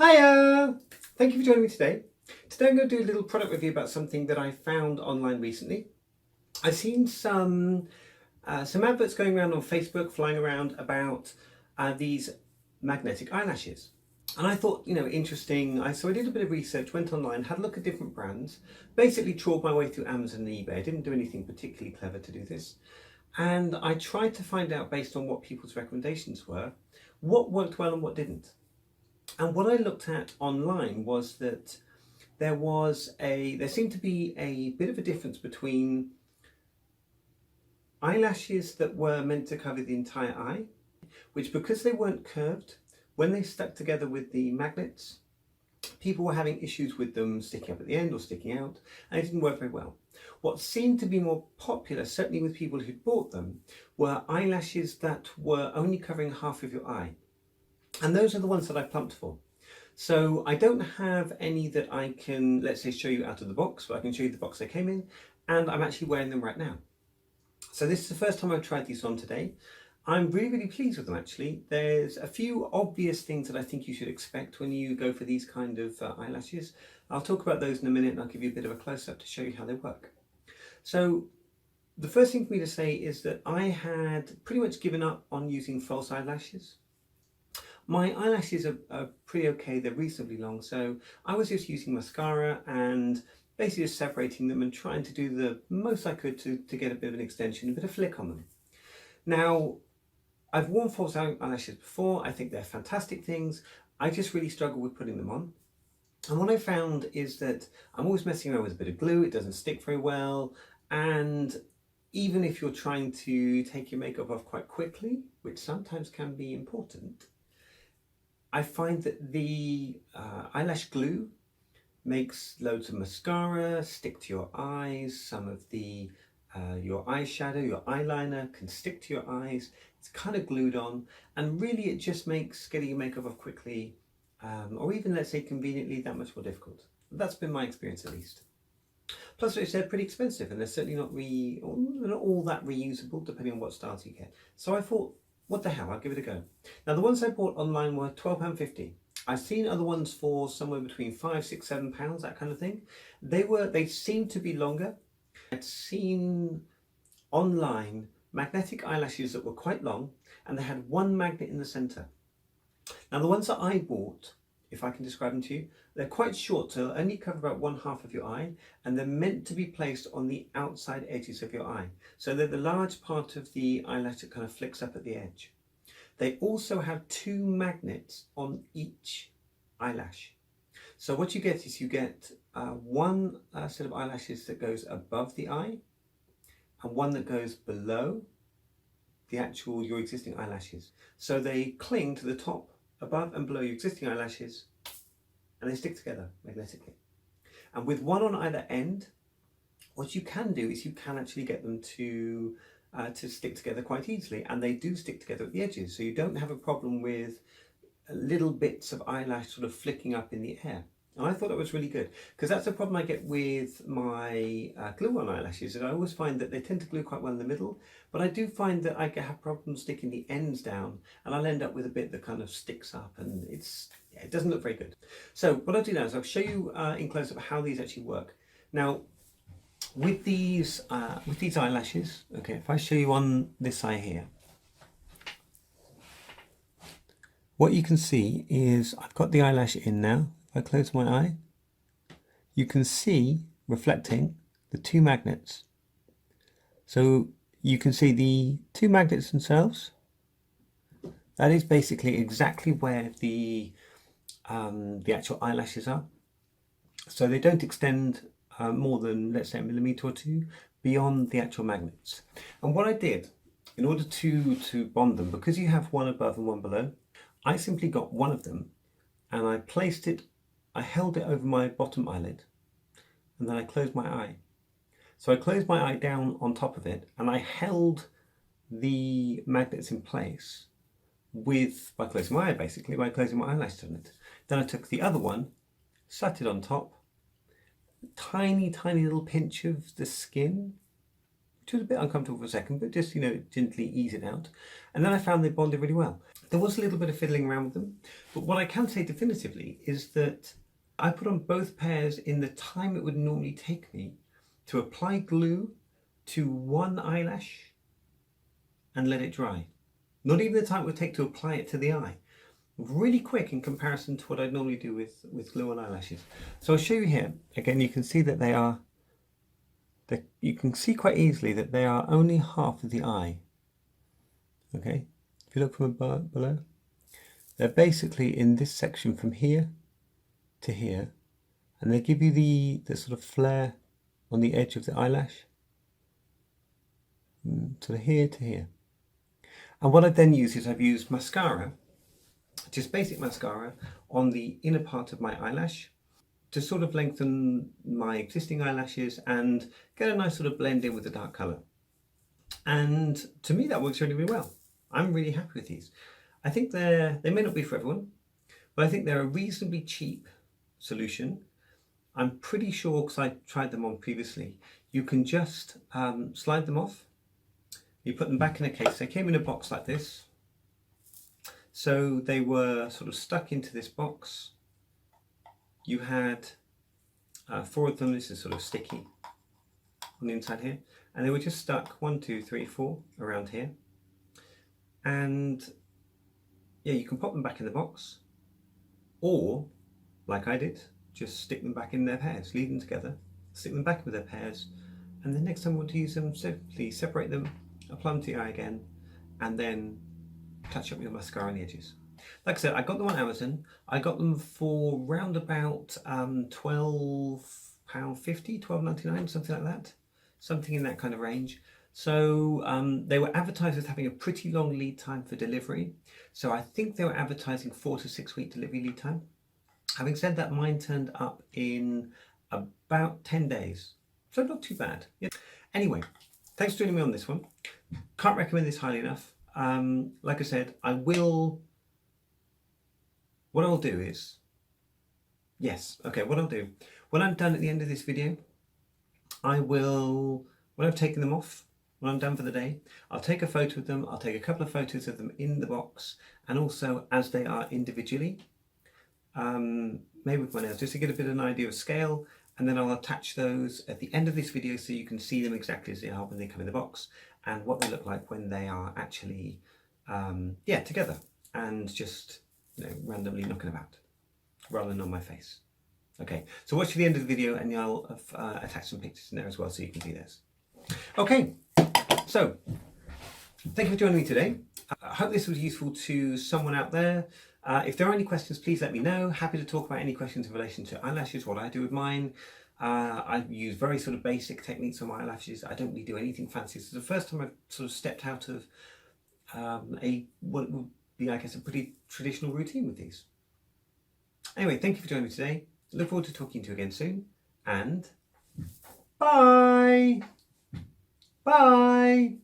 Hiya! Thank you for joining me today. Today I'm going to do a little product review about something that I found online recently. I've seen some adverts going around on Facebook, flying around about these magnetic eyelashes. And I thought, interesting. So I did a bit of research, went online, had a look at different brands, basically trawled my way through Amazon and eBay. I didn't do anything particularly clever to do this. And I tried to find out, based on what people's recommendations were, what worked well and what didn't. And what I looked at online was that there seemed to be a bit of a difference between eyelashes that were meant to cover the entire eye, which, because they weren't curved, when they stuck together with the magnets, people were having issues with them sticking up at the end or sticking out, and it didn't work very well. What seemed to be more popular, certainly with people who'd bought them, were eyelashes that were only covering half of your eye. And those are the ones that I plumped for. So I don't have any that I can, let's say, show you out of the box, but I can show you the box they came in, and I'm actually wearing them right now. So this is the first time I've tried these on today. I'm really, really pleased with them, actually. There's a few obvious things that I think you should expect when you go for these kind of eyelashes. I'll talk about those in a minute, and I'll give you a bit of a close-up to show you how they work. So the first thing for me to say is that I had pretty much given up on using false eyelashes. My eyelashes are pretty okay, they're reasonably long, so I was just using mascara and basically just separating them and trying to do the most I could to get a bit of an extension, a bit of flick on them. Now, I've worn false eyelashes before. I think they're fantastic things. I just really struggle with putting them on. And what I found is that I'm always messing around with a bit of glue, it doesn't stick very well, and even if you're trying to take your makeup off quite quickly, which sometimes can be important, I find that the eyelash glue makes loads of mascara stick to your eyes. Some of the your eyeshadow, your eyeliner can stick to your eyes. It's kind of glued on, and really it just makes getting your makeup off quickly, or even, let's say, conveniently, that much more difficult. That's been my experience, at least. Plus, they're pretty expensive, and they're certainly not all that reusable, depending on what styles you get. So I thought, what the hell, I'll give it a go. Now, the ones I bought online were £12.50. I've seen other ones for somewhere between £5, £6, £7, that kind of thing. They seemed to be longer. I'd seen online magnetic eyelashes that were quite long, and they had one magnet in the centre. Now, the ones that I bought, if I can describe them to you, they're quite short, so they'll only cover about one half of your eye, and they're meant to be placed on the outside edges of your eye. So they're the large part of the eyelash that kind of flicks up at the edge. They also have two magnets on each eyelash. So what you get is you get one set of eyelashes that goes above the eye, and one that goes below your existing eyelashes. So they cling to the top, above and below your existing eyelashes, and they stick together magnetically. And with one on either end, what you can do is you can actually get them to stick together quite easily, and they do stick together at the edges, so you don't have a problem with little bits of eyelash sort of flicking up in the air. And I thought that was really good, because that's a problem I get with my glue-on eyelashes, and I always find that they tend to glue quite well in the middle, but I do find that I have problems sticking the ends down, and I'll end up with a bit that kind of sticks up, and it doesn't look very good. So what I'll do now is I'll show you in close-up how these actually work. Now, with these eyelashes, okay, if I show you on this eye here, what you can see is I've got the eyelash in now. If I close my eye, you can see reflecting the two magnets. So you can see the two magnets themselves. That is basically exactly where the actual eyelashes are. So they don't extend more than, let's say, a millimetre or two beyond the actual magnets. And what I did, in order to bond them, because you have one above and one below, I simply got one of them and I held it over my bottom eyelid, and then I closed my eye. So I closed my eye down on top of it, and I held the magnets in place by closing my eye, basically, by closing my eyelash on it. Then I took the other one, sat it on top, tiny little pinch of the skin, which was a bit uncomfortable for a second, but just, gently ease it out. And then I found they bonded really well. There was a little bit of fiddling around with them, but what I can say definitively is that I put on both pairs in the time it would normally take me to apply glue to one eyelash and let it dry. Not even the time it would take to apply it to the eye. Really quick in comparison to what I'd normally do with glue on eyelashes. So I'll show you here. Again, you can see that you can see quite easily that they are only half of the eye. Okay, if you look from above, below, they're basically in this section from here to here, and they give you the sort of flare on the edge of the eyelash, sort of here to here. And what I've then used is I've used mascara, just basic mascara, on the inner part of my eyelash to sort of lengthen my existing eyelashes and get a nice sort of blend in with the dark colour. And to me that works really, really well. I'm really happy with these. I think they may not be for everyone, but I think they're a reasonably cheap solution. I'm pretty sure, because I tried them on previously, you can just slide them off. You put them back in a case. They came in a box like this. So they were sort of stuck into this box. You had 4 of them. This is sort of sticky on the inside here. And they were just stuck 1, 2, 3, 4 around here. And yeah, you can pop them back in the box, or like I did, just stick them back in their pairs, leave them together, stick them back with their pairs, and the next time you want to use them, simply separate them, apply them to the eye again, and then touch up your mascara on the edges. Like I said, I got them on Amazon. I got them for round about £12.50, £12.99, something like that, something in that kind of range. So they were advertised as having a pretty long lead time for delivery. So I think they were advertising 4 to 6 week delivery lead time. Having said that, mine turned up in about 10 days. So not too bad. Yeah. Anyway, thanks for joining me on this one. Can't recommend this highly enough. Like I said, what I'll do is, what I'll do, when I'm done at the end of this video, when I've taken them off, when I'm done for the day, I'll take a photo of them. I'll take a couple of photos of them in the box, and also as they are individually, maybe with my nails, just to get a bit of an idea of scale, and then I'll attach those at the end of this video so you can see them exactly as they are when they come in the box, and what they look like when they are actually together and just randomly knocking about rather than on my face. Okay, so watch to the end of the video and I'll attach some pictures in there as well so you can see this. Okay, so thank you for joining me today. I hope this was useful to someone out there. If there are any questions, please let me know. Happy to talk about any questions in relation to eyelashes, what I do with mine. I use very sort of basic techniques on my eyelashes. I don't really do anything fancy. This is the first time I've sort of stepped out of what would be, I guess, a pretty traditional routine with these. Anyway, thank you for joining me today. Look forward to talking to you again soon, and bye! Bye!